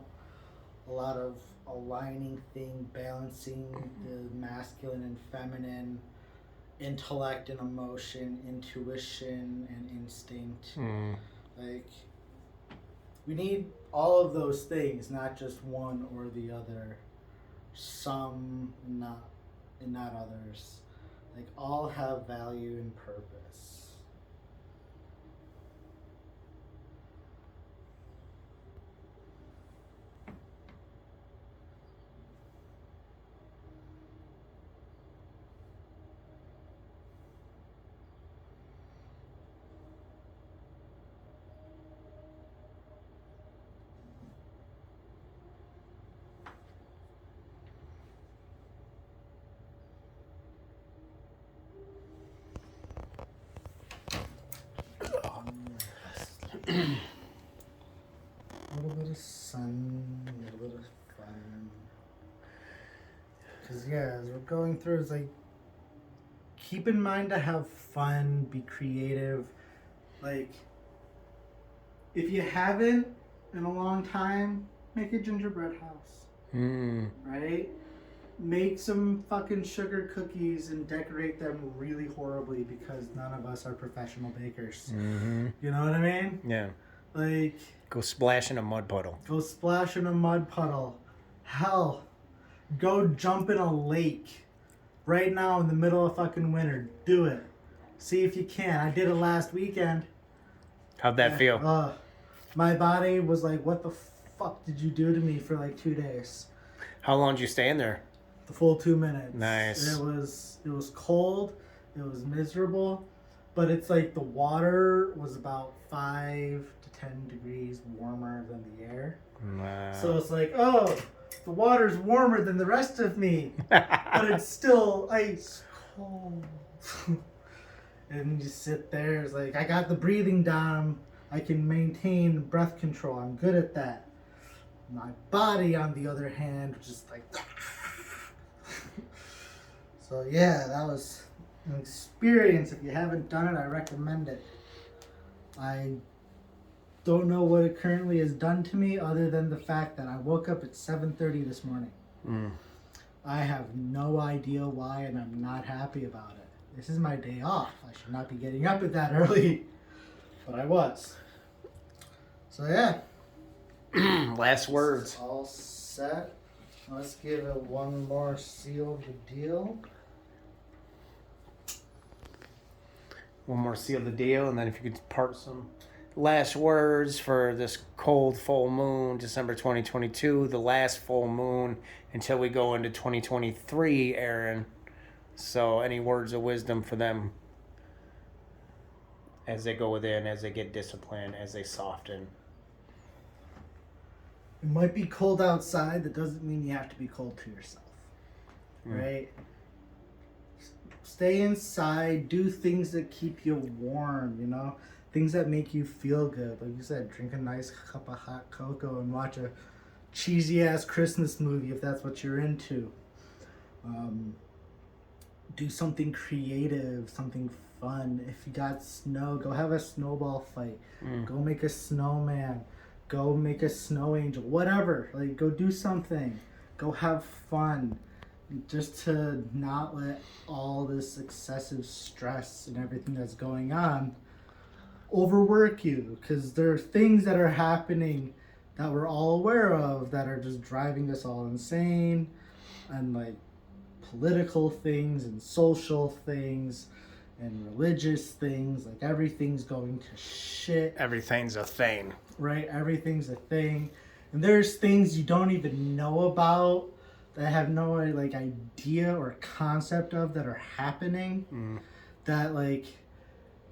A lot of aligning thing, balancing the masculine and feminine, intellect and emotion, intuition and instinct. Like, we need all of those things, not just one or the other. Some, not others. Like, all have value and purpose. A little bit of sun, a little bit of fun. Because, yeah, as we're going through, it's like, keep in mind to have fun, be creative. Like, if you haven't in a long time, make a gingerbread house. Right? Make some fucking sugar cookies and decorate them really horribly, because none of us are professional bakers. You know what I mean? Yeah. Like, go splash in a mud puddle. Go splash in a mud puddle. Hell, go jump in a lake right now in the middle of fucking winter. Do it. See if you can. I did it last weekend. How'd that feel? My body was like, what the fuck did you do to me for like 2 days? How long did you stay in there? The full 2 minutes. Nice. It was cold. It was miserable. But it's like the water was about 5 to 10 degrees warmer than the air. Wow. So it's like, the water's warmer than the rest of me, but it's still ice cold. And you sit there, it's like, I got the breathing down. I can maintain breath control. I'm good at that. My body, on the other hand, was just like... So yeah, that was an experience. If you haven't done it, I recommend it. I don't know what it currently has done to me other than the fact that I woke up at 7:30 this morning. I have no idea why, and I'm not happy about it. This is my day off. I should not be getting up at that early, but I was. So yeah. Last words. All set. Let's give it one more seal of the deal. One more seal the deal, and then if you could part some last words for this cold full moon, December 2022, the last full moon until we go into 2023, Aaron. So any words of wisdom for them as they go within, as they get disciplined, as they soften? It might be cold outside. That doesn't mean you have to be cold to yourself. Right? Stay inside. Do things that keep you warm, you know? Things that make you feel good. Like you said, drink a nice cup of hot cocoa and watch a cheesy-ass Christmas movie if that's what you're into. Do something creative, something fun. If you got snow, go have a snowball fight. Go make a snowman. Go make a snow angel. Whatever. Like, go do something. Go have fun. Just to not let all this excessive stress and everything that's going on overwork you. Because there are things that are happening that we're all aware of that are just driving us all insane. And, like, political things and social things and religious things. Like, everything's going to shit. Everything's a thing. Right? Everything's a thing. And there's things you don't even know about that I have no like idea or concept of that are happening that like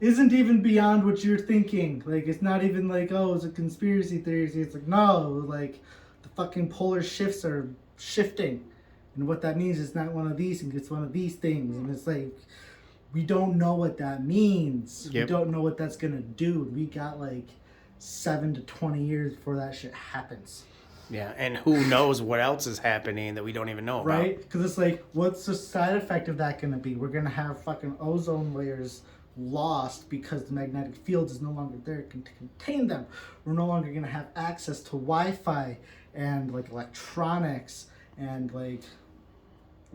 isn't even beyond what you're thinking. Like, it's not even like, oh, it's a conspiracy theory. It's like, no, like the fucking polar shifts are shifting. And what that means is not one of these things, it's one of these things. And it's like, we don't know what that means. Yep. We don't know what that's gonna do. We got like 7 to 20 years before that shit happens. Yeah, and who knows what else is happening that we don't even know about. Right? Because it's like, what's the side effect of that going to be? We're going to have fucking ozone layers lost because the magnetic field is no longer there to contain them. We're no longer going to have access to Wi-Fi and like electronics and like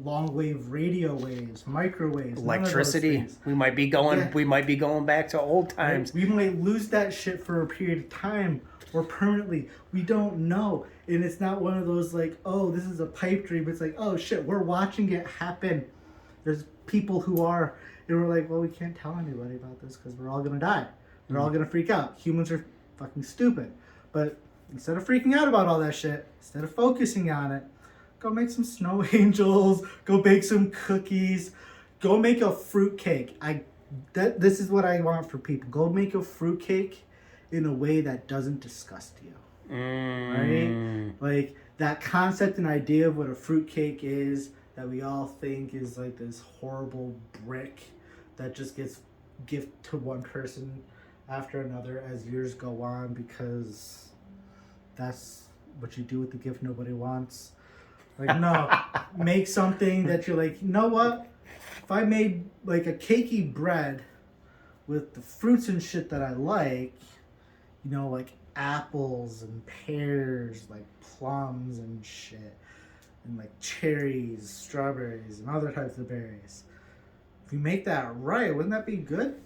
long wave radio waves, microwaves, Electricity. We might be going. Yeah. We might be going back to old times. Right? We might lose that shit for a period of time or permanently. We don't know. And it's not one of those like, oh, this is a pipe dream. It's like, oh shit, we're watching it happen. There's people who are, and we're like, well, we can't tell anybody about this because we're all gonna die. We're all gonna freak out. Humans are fucking stupid. But instead of freaking out about all that shit, instead of focusing on it, go make some snow angels. Go bake some cookies. Go make a fruit cake. This is what I want for people. Go make a fruit cake in a way that doesn't disgust you. Right? Like, that concept and idea of what a fruit cake is that we all think is like this horrible brick that just gets gifted to one person after another as years go on because that's what you do with the gift nobody wants. Like, no, make something that you're like, you know what? If I made like a cakey bread with the fruits and shit that I like, you know, like apples and pears, like plums and shit, and like cherries, strawberries, and other types of berries. If you make that right, wouldn't that be good?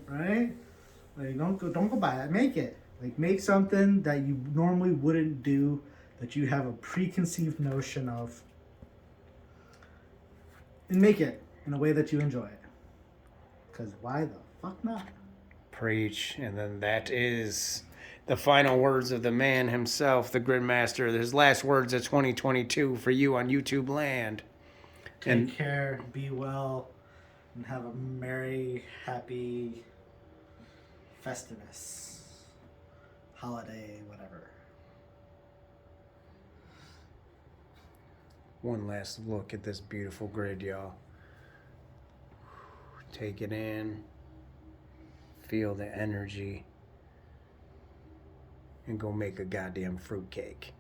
Right? Like, don't go buy that. Make it. Like, make something that you normally wouldn't do, that you have a preconceived notion of, and make it in a way that you enjoy it. Because why the fuck not? Preach. And then that is the final words of the man himself, the Gridmaster. His last words of 2022 for you on YouTube land. Take care, be well, and have a merry, happy Festivus. Holiday, whatever. One last look at this beautiful grid, y'all. Take it in. Feel the energy. And go make a goddamn fruitcake.